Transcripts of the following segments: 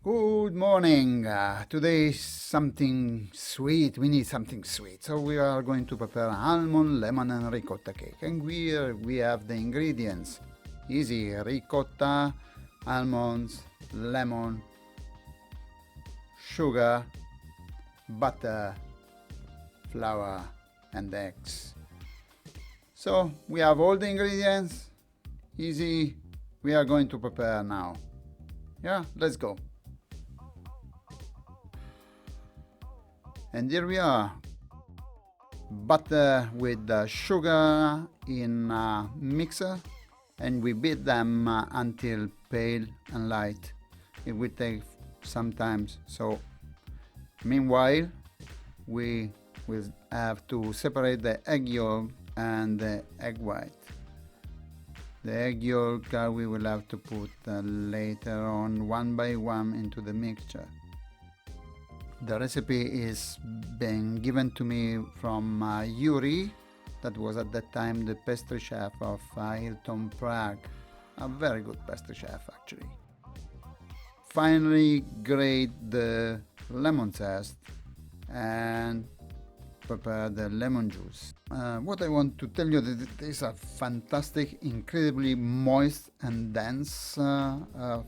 Good morning. Today is something sweet. We need something sweet. So we are going to prepare almond, lemon and ricotta cake. And we have the ingredients. Easy. Ricotta, almonds, lemon, sugar, butter, flour and eggs. So we have all the ingredients. Easy. We are going to prepare now. Yeah, let's go. And here we are, butter with sugar in a mixer, and we beat them until pale and light. It will take some time. So meanwhile, we will have to separate the egg yolk and the egg white. The egg yolk we will have to put later on one by one into the mixture. The recipe is being given to me from Yuri, that was at that time the pastry chef of Hilton Prague. A very good pastry chef actually. Finally grate the lemon zest and prepare the lemon juice. What I want to tell you is that it is a fantastic, incredibly moist and dense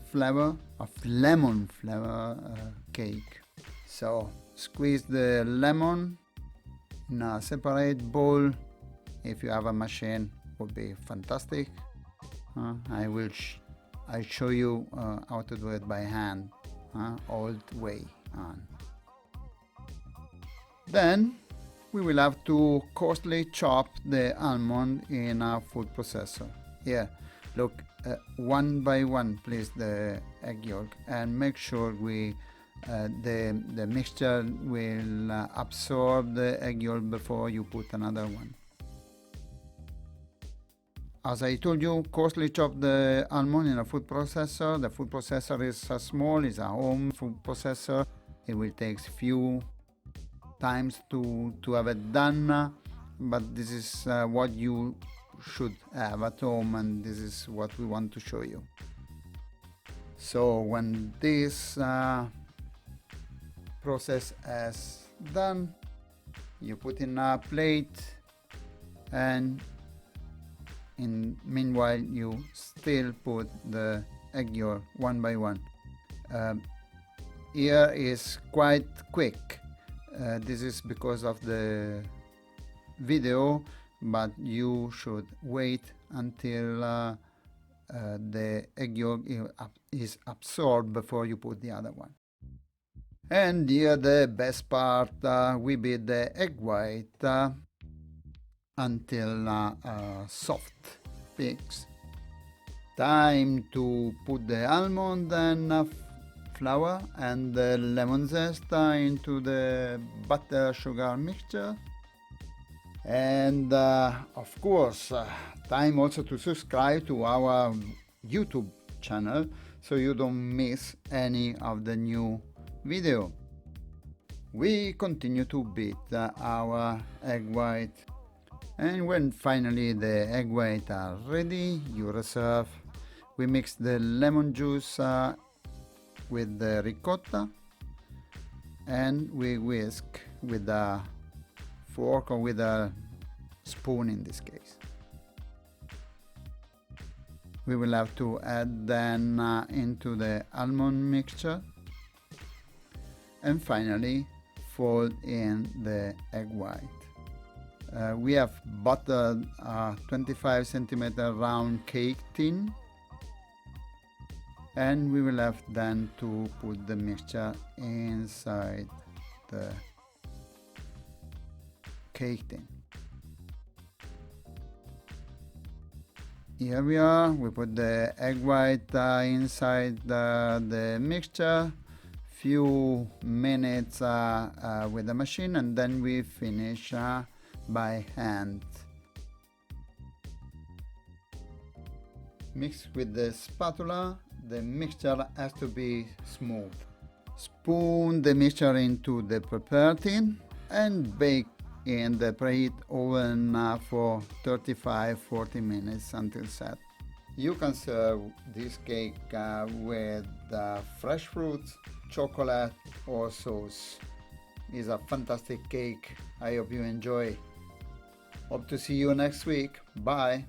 flavor of lemon flavor cake. So squeeze the lemon in a separate bowl. If you have a machine, would be fantastic. I'll show you how to do it by hand, old way on. Then we will have to coarsely chop the almond in a food processor. Here, look, one by one, please, the egg yolk, and make sure the mixture will absorb the egg yolk before you put another one. As I told you, coarsely chop the almond in a food processor. The food processor is small, it's a home food processor. It will take few times to have it done, but this is what you should have at home, and this is what we want to show you. So when this process is done, you put in a plate, and meanwhile you still put the egg yolk one by one. Here is quite quick. This is because of the video, but you should wait until the egg yolk is absorbed before you put the other one. And here the best part, we beat the egg white until soft peaks. Time to put the almond and flour and the lemon zest into the butter sugar mixture. And of course, time also to subscribe to our YouTube channel so you don't miss any of the new video. We continue to beat our egg white, and when finally the egg white are ready, you reserve. We mix the lemon juice with the ricotta, and we whisk with a fork or with a spoon in this case. We will have to add then into the almond mixture, and finally fold in the egg white. We have buttered a 25 centimeter round cake tin, and we will have then to put the mixture inside the cake tin. Here we are, we put the egg white inside the mixture, few minutes with the machine, and then we finish by hand. Mix with the spatula. The mixture has to be smooth. Spoon the mixture into the prepared tin and bake in the preheat oven for 35-40 minutes until set. You can serve this cake with fresh fruits, chocolate, or sauce. It's a fantastic cake. I hope you enjoy. Hope to see you next week. Bye.